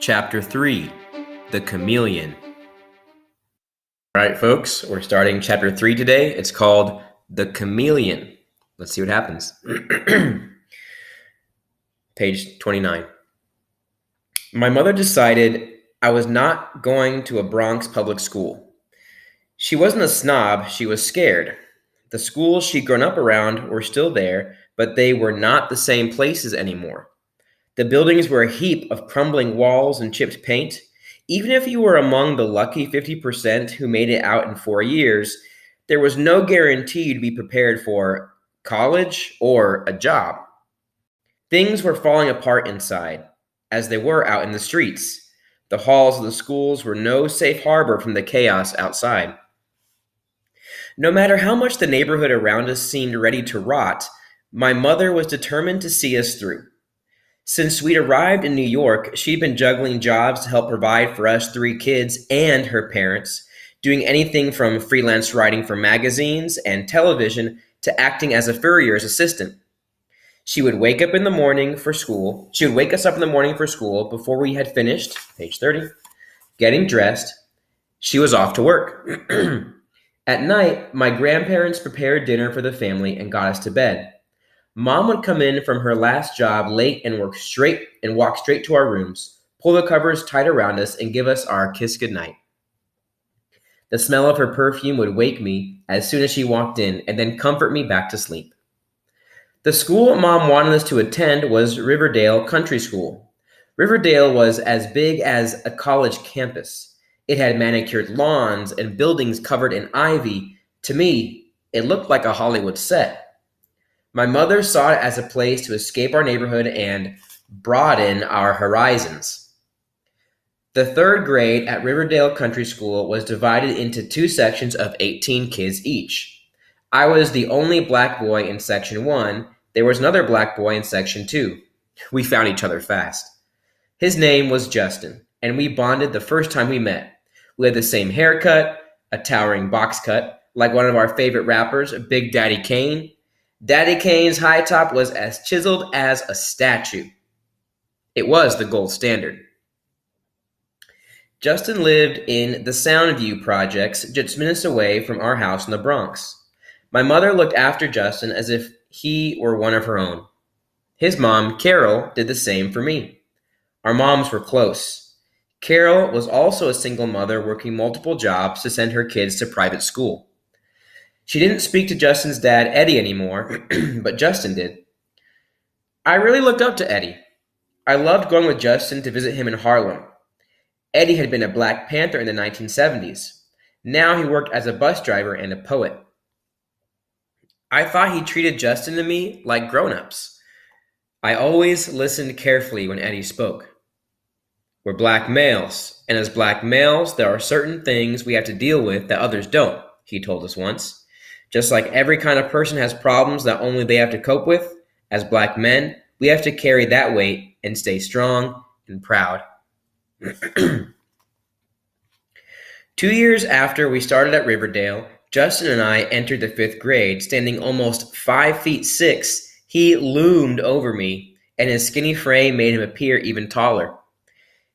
Chapter 3 The Chameleon. All right, folks, we're starting Chapter 3 today. It's called The Chameleon. Let's see what happens. Page 29. My mother decided I was not going to a Bronx public school. She wasn't a snob, she was scared. The schools she'd grown up around were still there, but they were not the same places anymore. The buildings were a heap of crumbling walls and chipped paint. Even if you were among the lucky 50% who made it out in 4 years, there was no guarantee to be prepared for college or a job. Things were falling apart inside, as they were out in the streets. The halls of the schools were no safe harbor from the chaos outside. No matter how much the neighborhood around us seemed ready to rot, my mother was determined to see us through. Since we'd arrived in New York, she'd been juggling jobs to help provide for us 3 kids and her parents, doing anything from freelance writing for magazines and television to acting as a furrier's assistant. She would wake up in the morning for school. She would wake us up in the morning for school before we had finished, page 30, getting dressed. She was off to work. At night, my grandparents prepared dinner for the family and got us to bed. Mom would come in from her last job late and walk straight to our rooms, pull the covers tight around us, and give us our kiss goodnight. The smell of her perfume would wake me as soon as she walked in and then comfort me back to sleep. The school Mom wanted us to attend was Riverdale Country School. Riverdale was as big as a college campus. It had manicured lawns and buildings covered in ivy. To me, it looked like a Hollywood set. My mother saw it as a place to escape our neighborhood and broaden our horizons. The 3rd grade at Riverdale Country School was divided into 2 sections of 18 kids each. I was the only black boy in Section 1. There was another black boy in Section 2. We found each other fast. His name was Justin, and we bonded the first time we met. We had the same haircut, a towering box cut, like one of our favorite rappers, Big Daddy Kane. Daddy Kane's high top was as chiseled as a statue. It was the gold standard. Justin lived in the Soundview projects just minutes away from our house in the Bronx. My mother looked after Justin as if he were one of her own. His mom, Carol, did the same for me. Our moms were close. Carol was also a single mother working multiple jobs to send her kids to private school. She didn't speak to Justin's dad, Eddie, anymore, but Justin did. I really looked up to Eddie. I loved going with Justin to visit him in Harlem. Eddie had been a Black Panther in the 1970s. Now he worked as a bus driver and a poet. I thought he treated Justin and me like grown-ups. I always listened carefully when Eddie spoke. We're black males, and as black males, there are certain things we have to deal with that others don't, he told us once. Just like every kind of person has problems that only they have to cope with, as black men, we have to carry that weight and stay strong and proud. 2 years after we started at Riverdale, Justin and I entered the 5th grade. Standing almost 5'6", he loomed over me, and his skinny frame made him appear even taller.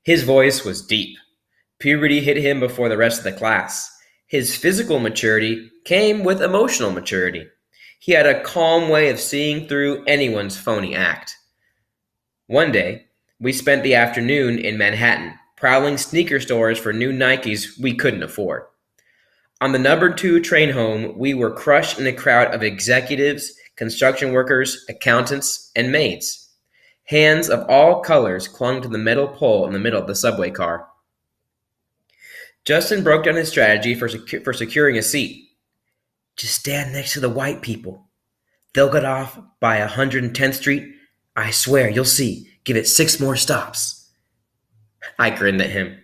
His voice was deep. Puberty hit him before the rest of the class. His physical maturity came with emotional maturity. He had a calm way of seeing through anyone's phony act. One day, we spent the afternoon in Manhattan, prowling sneaker stores for new Nikes we couldn't afford. On the number 2 train home, we were crushed in a crowd of executives, construction workers, accountants, and maids. Hands of all colors clung to the metal pole in the middle of the subway car. Justin broke down his strategy for securing a seat. Just stand next to the white people. They'll get off by 110th Street. I swear, you'll see. Give it 6 more stops. I grinned at him,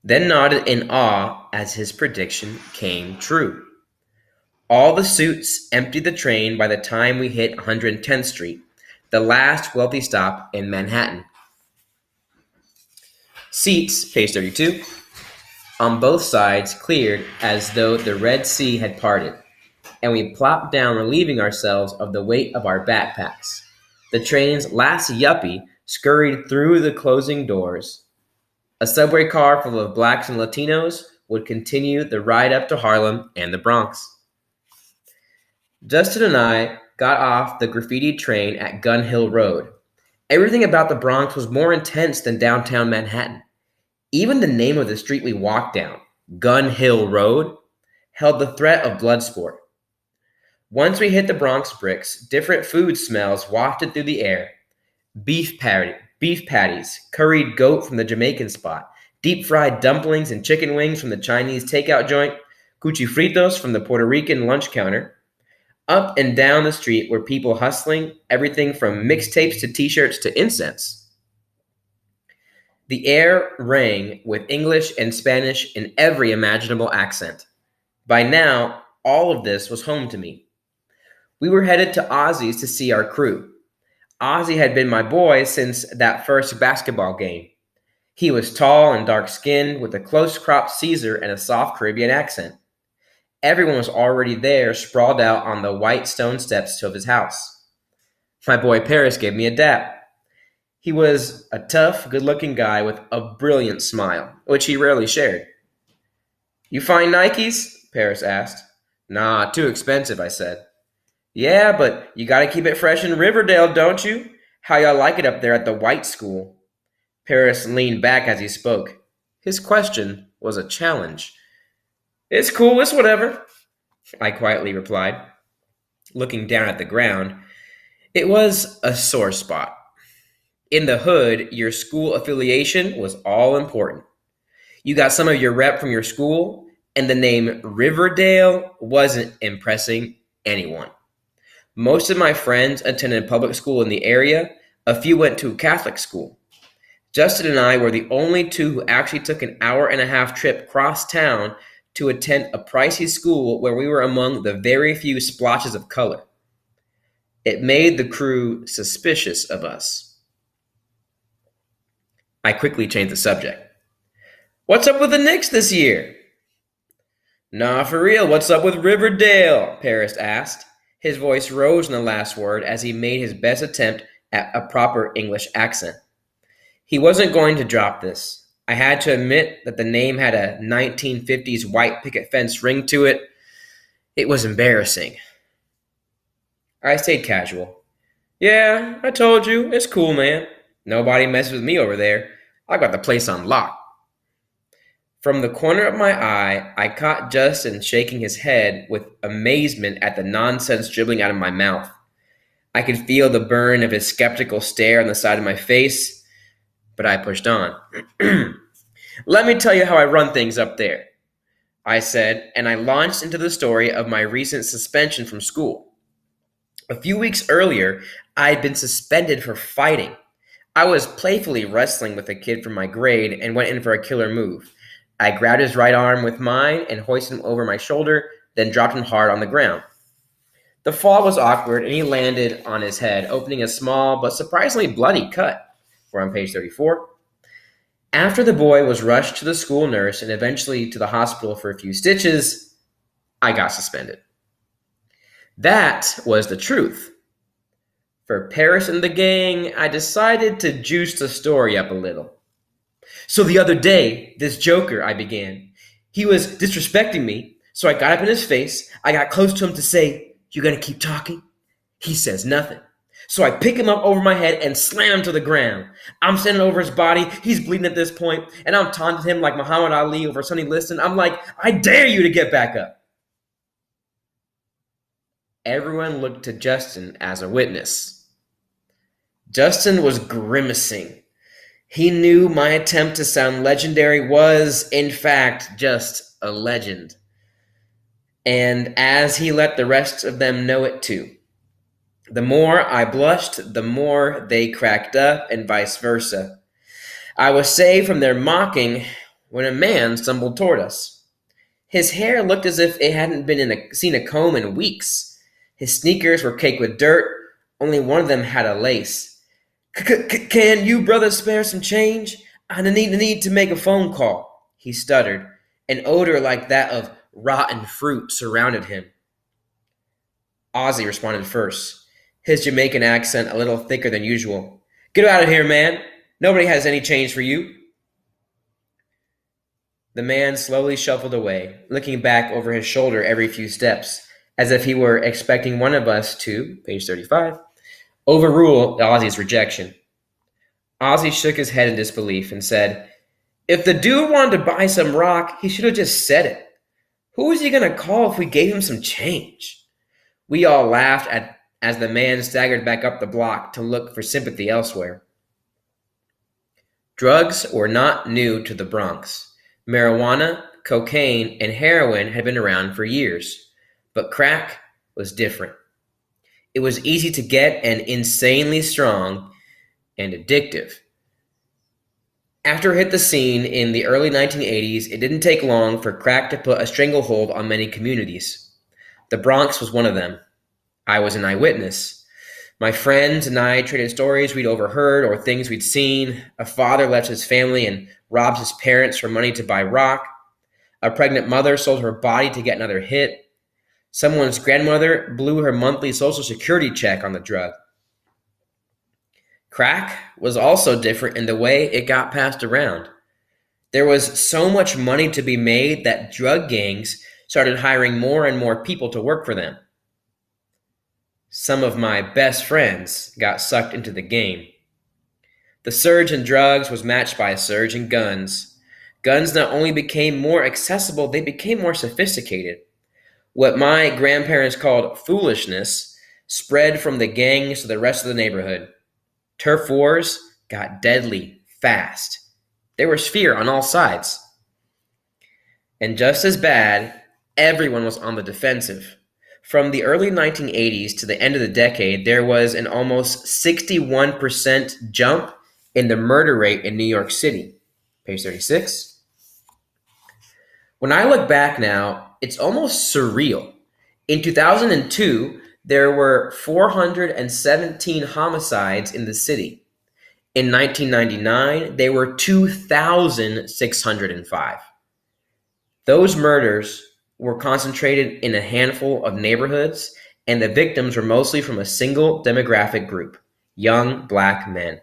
then nodded in awe as his prediction came true. All the suits emptied the train by the time we hit 110th Street, the last wealthy stop in Manhattan. Seats, page 32, on both sides cleared as though the Red Sea had parted, and we plopped down, relieving ourselves of the weight of our backpacks. The train's last yuppie scurried through the closing doors. A subway car full of blacks and Latinos would continue the ride up to Harlem and the Bronx. Justin and I got off the graffiti train at Gun Hill Road. Everything about the Bronx was more intense than downtown Manhattan. Even the name of the street we walked down, Gun Hill Road, held the threat of blood sport. Once we hit the Bronx bricks, different food smells wafted through the air. Beef patties, curried goat from the Jamaican spot, deep-fried dumplings and chicken wings from the Chinese takeout joint, cuchifritos from the Puerto Rican lunch counter. Up and down the street were people hustling, everything from mixtapes to t-shirts to incense. The air rang with English and Spanish in every imaginable accent. By now, all of this was home to me. We were headed to Ozzy's to see our crew. Ozzy had been my boy since that first basketball game. He was tall and dark-skinned with a close-cropped Caesar and a soft Caribbean accent. Everyone was already there, sprawled out on the white stone steps of his house. My boy Paris gave me a dap. He was a tough, good-looking guy with a brilliant smile, which he rarely shared. "You find Nikes?" Paris asked. "Nah, too expensive," I said. "Yeah, but you gotta keep it fresh in Riverdale, don't you? How y'all like it up there at the white school?" Paris leaned back as he spoke. His question was a challenge. "It's cool, it's whatever," I quietly replied. Looking down at the ground, it was a sore spot. In the hood, your school affiliation was all important. You got some of your rep from your school, and the name Riverdale wasn't impressing anyone. Most of my friends attended public school in the area. A few went to Catholic school. Justin and I were the only two who actually took an hour-and-a-half trip cross town to attend a pricey school where we were among the very few splotches of color. It made the crew suspicious of us. I quickly changed the subject. "What's up with the Knicks this year?" "Nah, for real, what's up with Riverdale?" Paris asked. His voice rose in the last word as he made his best attempt at a proper English accent. He wasn't going to drop this. I had to admit that the name had a 1950s white picket fence ring to it. It was embarrassing. I stayed casual. "Yeah, I told you, it's cool, man. Nobody messes with me over there. I got the place on lock." From the corner of my eye, I caught Justin shaking his head with amazement at the nonsense dribbling out of my mouth. I could feel the burn of his skeptical stare on the side of my face, but I pushed on. "Let me tell you how I run things up there," I said, and I launched into the story of my recent suspension from school. A few weeks earlier, I had been suspended for fighting. I was playfully wrestling with a kid from my grade and went in for a killer move. I grabbed his right arm with mine and hoisted him over my shoulder, then dropped him hard on the ground. The fall was awkward, and he landed on his head, opening a small but surprisingly bloody cut. We're on page 34. After the boy was rushed to the school nurse and eventually to the hospital for a few stitches, I got suspended. That was the truth. For Paris and the gang, I decided to juice the story up a little. "So the other day, this joker," I began, "he was disrespecting me, so I got up in his face. I got close to him to say, 'You gonna keep talking?' He says nothing. So I pick him up over my head and slam him to the ground. I'm standing over his body. He's bleeding at this point, and I'm taunting him like Muhammad Ali over Sonny Liston. I'm like, 'I dare you to get back up.'" Everyone looked to Justin as a witness. Justin was grimacing. He knew my attempt to sound legendary was, in fact, just a legend. And as he let the rest of them know it too. The more I blushed, the more they cracked up, and vice versa. I was saved from their mocking when a man stumbled toward us. His hair looked as if it hadn't seen a comb in weeks. His sneakers were caked with dirt. Only one of them had a lace. "Can you brothers spare some change? I need to make a phone call," he stuttered. An odor like that of rotten fruit surrounded him. Ozzy responded first, his Jamaican accent a little thicker than usual. "Get out of here, man. Nobody has any change for you." The man slowly shuffled away, looking back over his shoulder every few steps, as if he were expecting one of us to, page 35, overrule Ozzy's rejection. Ozzy shook his head in disbelief and said, "If the dude wanted to buy some rock, he should have just said it. Who was he going to call if we gave him some change?" We all laughed as the man staggered back up the block to look for sympathy elsewhere. Drugs were not new to the Bronx. Marijuana, cocaine, and heroin had been around for years, but crack was different. It was easy to get and insanely strong and addictive. After it hit the scene in the early 1980s, it didn't take long for crack to put a stranglehold on many communities. The Bronx was one of them. I was an eyewitness. My friends and I traded stories we'd overheard or things we'd seen. A father left his family and robbed his parents for money to buy rock. A pregnant mother sold her body to get another hit. Someone's grandmother blew her monthly Social Security check on the drug. Crack was also different in the way it got passed around. There was so much money to be made that drug gangs started hiring more and more people to work for them. Some of my best friends got sucked into the game. The surge in drugs was matched by a surge in guns. Guns not only became more accessible, they became more sophisticated. What my grandparents called foolishness spread from the gangs to the rest of the neighborhood. Turf wars got deadly fast. There was fear on all sides. And just as bad, everyone was on the defensive. From the early 1980s to the end of the decade, there was an almost 61% jump in the murder rate in New York City. Page 36. When I look back now, it's almost surreal. In 2002, there were 417 homicides in the city. In 1999, there were 2,605. Those murders were concentrated in a handful of neighborhoods, and the victims were mostly from a single demographic group, young black men.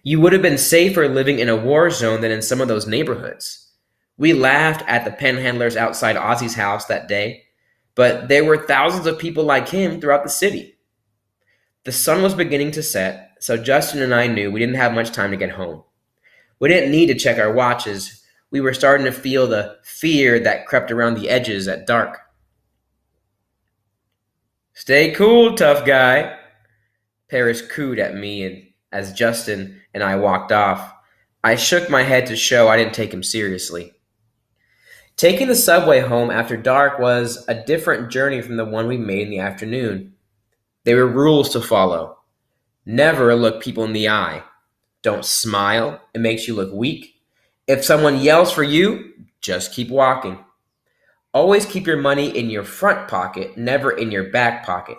You would have been safer living in a war zone than in some of those neighborhoods. We laughed at the panhandlers outside Ozzy's house that day, but there were thousands of people like him throughout the city. The sun was beginning to set, so Justin and I knew we didn't have much time to get home. We didn't need to check our watches. We were starting to feel the fear that crept around the edges at dark. "Stay cool, tough guy," Paris cooed at me, and as Justin and I walked off, I shook my head to show I didn't take him seriously. Taking the subway home after dark was a different journey from the one we made in the afternoon. There were rules to follow. Never look people in the eye. Don't smile, it makes you look weak. If someone yells for you, just keep walking. Always keep your money in your front pocket, never in your back pocket.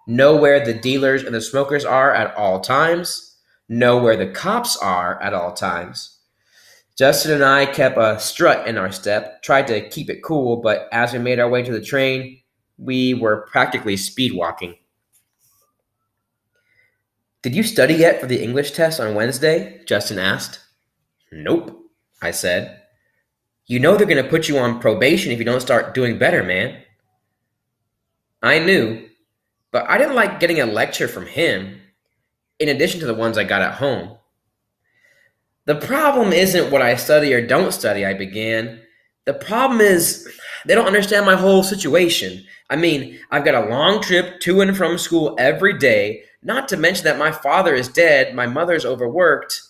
Know where the dealers and the smokers are at all times. Know where the cops are at all times. Justin and I kept a strut in our step, tried to keep it cool, but as we made our way to the train, we were practically speed walking. "Did you study yet for the English test on Wednesday?" Justin asked. "Nope," I said. "You know they're going to put you on probation if you don't start doing better, man." I knew, but I didn't like getting a lecture from him, in addition to the ones I got at home. "The problem isn't what I study or don't study," I began. "The problem is they don't understand my whole situation. I mean, I've got a long trip to and from school every day, not to mention that my father is dead, my mother's overworked."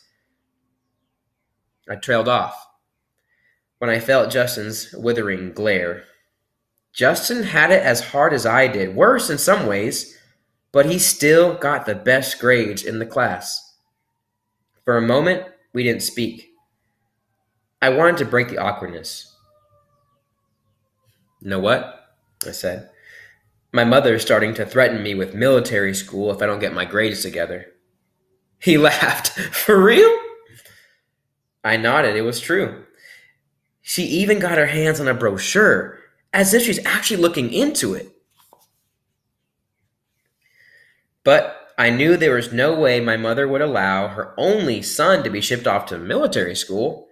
I trailed off when I felt Justin's withering glare. Justin had it as hard as I did, worse in some ways, but he still got the best grades in the class. For a moment, we didn't speak. I wanted to break the awkwardness. "You know what?" I said. "My mother's starting to threaten me with military school if I don't get my grades together." He laughed. "For real?" I nodded. It was true. She even got her hands on a brochure, as if she's actually looking into it. But I knew there was no way my mother would allow her only son to be shipped off to military school.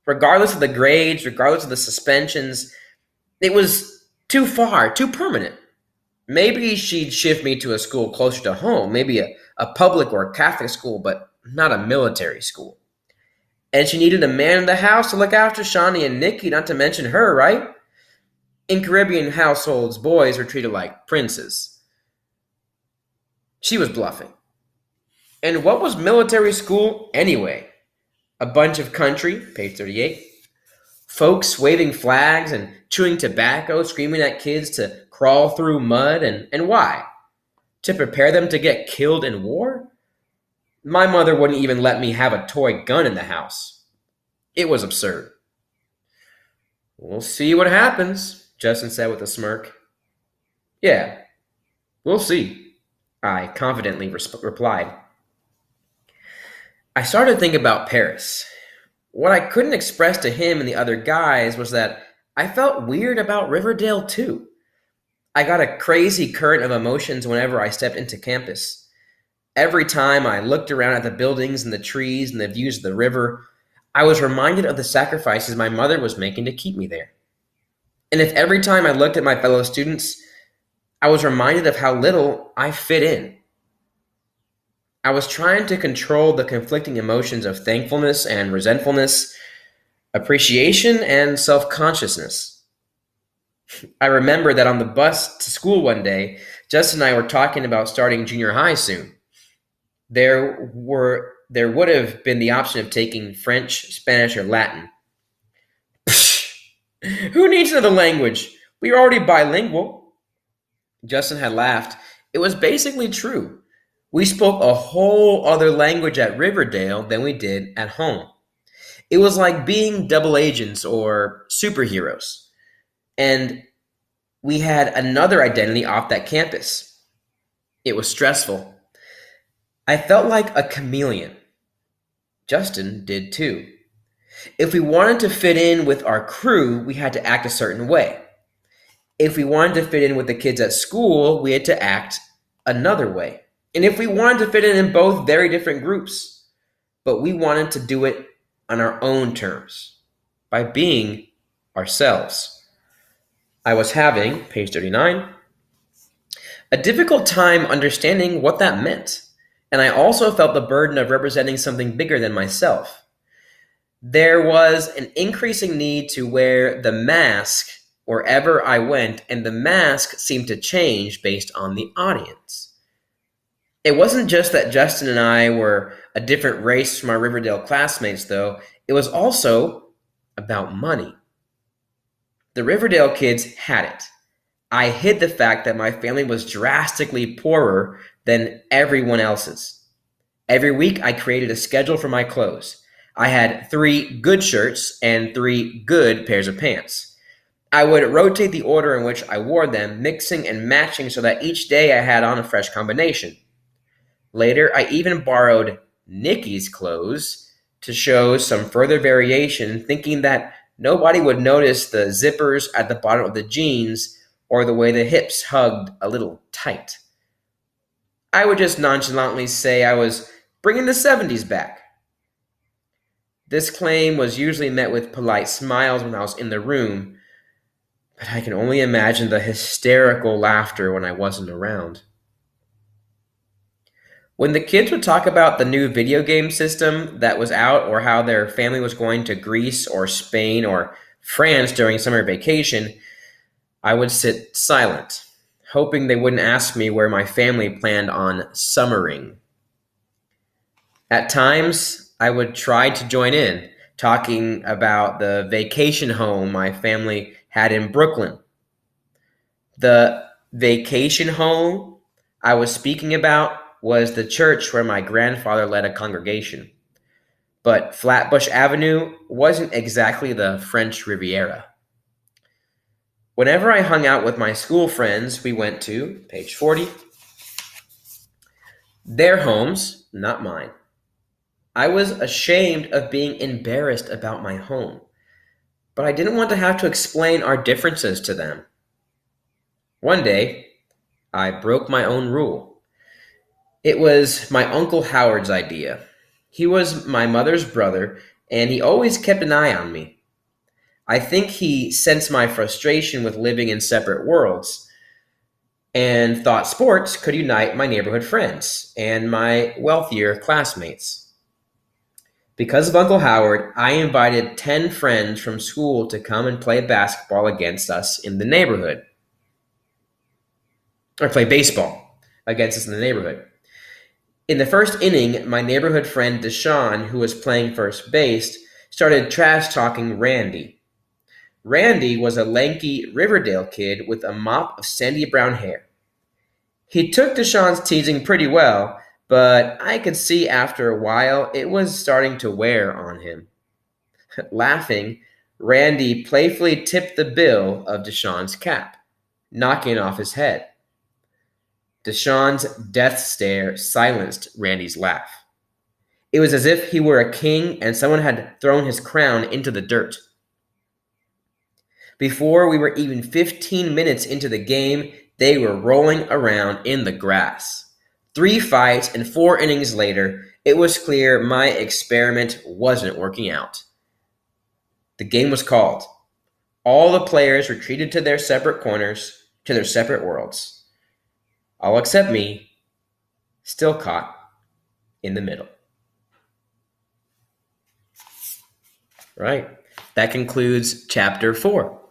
Regardless of the grades, regardless of the suspensions, it was too far, too permanent. Maybe she'd shift me to a school closer to home, maybe a public or a Catholic school, but not a military school. And she needed a man in the house to look after Shawnee and Nikki, not to mention her, right? In Caribbean households, boys were treated like princes. She was bluffing. And what was military school anyway? A bunch of country, page 38, folks waving flags and chewing tobacco, screaming at kids to crawl through mud, and why? To prepare them to get killed in war? My mother wouldn't even let me have a toy gun in the house. It was absurd. We'll see what happens, Justin said with a smirk. Yeah, we'll see, I confidently replied. I started to think about Paris. What I couldn't express to him and the other guys was that I felt weird about Riverdale too. I got a crazy current of emotions whenever I stepped into campus. Every time I looked around at the buildings and the trees and the views of the river, I was reminded of the sacrifices my mother was making to keep me there. And if every time I looked at my fellow students, I was reminded of how little I fit in. I was trying to control the conflicting emotions of thankfulness and resentfulness, appreciation and self-consciousness. I remember that on the bus to school one day, Justin and I were talking about starting junior high soon. There would have been the option of taking French, Spanish, or Latin. Who needs another language? We are already bilingual. Justin had laughed. It was basically true. We spoke a whole other language at Riverdale than we did at home. It was like being double agents or superheroes. And we had another identity off that campus. It was stressful. I felt like a chameleon. Justin did too. If we wanted to fit in with our crew, we had to act a certain way. If we wanted to fit in with the kids at school, we had to act another way. And if we wanted to fit in both very different groups, but we wanted to do it on our own terms, by being ourselves. I was having, page 39, a difficult time understanding what that meant. And I also felt the burden of representing something bigger than myself. There was an increasing need to wear the mask wherever I went, and the mask seemed to change based on the audience. It wasn't just that Justin and I were a different race from our Riverdale classmates, though. It was also about money. The Riverdale kids had it. I hid the fact that my family was drastically poorer than everyone else's. Every week, I created a schedule for my clothes. I had 3 good shirts and 3 good pairs of pants. I would rotate the order in which I wore them, mixing and matching so that each day I had on a fresh combination. Later, I even borrowed Nikki's clothes to show some further variation, thinking that nobody would notice the zippers at the bottom of the jeans or the way the hips hugged a little tight. I would just nonchalantly say I was bringing the 70s back. This claim was usually met with polite smiles when I was in the room, but I can only imagine the hysterical laughter when I wasn't around. When the kids would talk about the new video game system that was out or how their family was going to Greece or Spain or France during summer vacation, I would sit silent, hoping they wouldn't ask me where my family planned on summering. At times, I would try to join in, talking about the vacation home my family had in Brooklyn. The vacation home I was speaking about was the church where my grandfather led a congregation. But Flatbush Avenue wasn't exactly the French Riviera. Whenever I hung out with my school friends, we went to, page 40, their homes, not mine. I was ashamed of being embarrassed about my home, but I didn't want to have to explain our differences to them. One day, I broke my own rule. It was my Uncle Howard's idea. He was my mother's brother, and he always kept an eye on me. I think he sensed my frustration with living in separate worlds and thought sports could unite my neighborhood friends and my wealthier classmates. Because of Uncle Howard, I invited 10 friends from school to come and play basketball against us in the neighborhood, or play baseball against us in the neighborhood. In the first inning, my neighborhood friend Deshaun, who was playing first base, started trash talking Randy. Randy was a lanky Riverdale kid with a mop of sandy brown hair. He took Deshaun's teasing pretty well, but I could see after a while it was starting to wear on him. Laughing, Randy playfully tipped the bill of Deshaun's cap, knocking it off his head. Deshaun's death stare silenced Randy's laugh. It was as if he were a king and someone had thrown his crown into the dirt. Before we were even 15 minutes into the game, they were rolling around in the grass. 3 fights and 4 innings later, it was clear my experiment wasn't working out. The game was called. All the players retreated to their separate corners, to their separate worlds. All except me, still caught in the middle. Right. That concludes chapter 4.